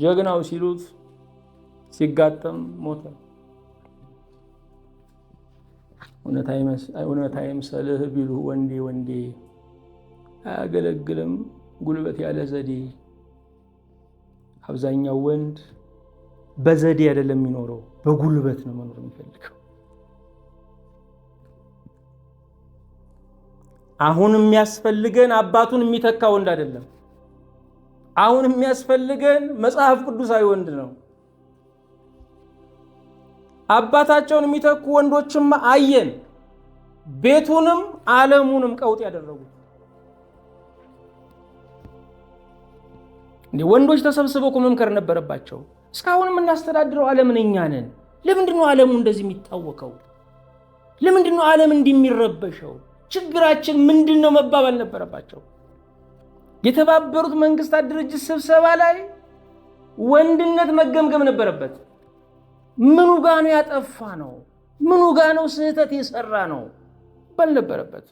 ጀግናው ሲሉት ሲጋጠም ሞተ። እውነት አይምሰልህ ቢሉ ወንዴ ወንዴ አያገለግልም ጉልበት ያለ ዘዴ። አብዛኛው ወንድ በዘዴ አይደለም የሚኖረው፣ በጉልበት ነው መኖር የሚፈልገው። አሁን የሚያስፈልገን አባቱን የሚተካ ወንድ አይደለም። አሁን የሚያስፈልገን መጽሐፍ ቅዱሳዊ ወንድ ነው። አባታቸውን የሚተኩ ወንዶችም አየን፣ ቤቱንም ዓለሙንም ቀውጥ ያደረጉት። ወንዶች ተሰብስበው እኮ መምከር ነበረባቸው። እስካሁን የምናስተዳድረው ዓለምን እኛ ነን። ለምንድነው ዓለሙ እንደዚህ የሚታወቀው? ለምንድነው ዓለም እንዲህ የሚረበሸው? ችግራችን ምንድነው መባባል ነበረባቸው። የተባበሩት መንግስታት ድርጅት ስብሰባ ላይ ወንድነት መገምገም ነበረበት። ምኑ ጋ ነው ያጠፋ ነው? ምኑ ጋ ነው ስህተት የሰራ ነው ባል ነበረበት።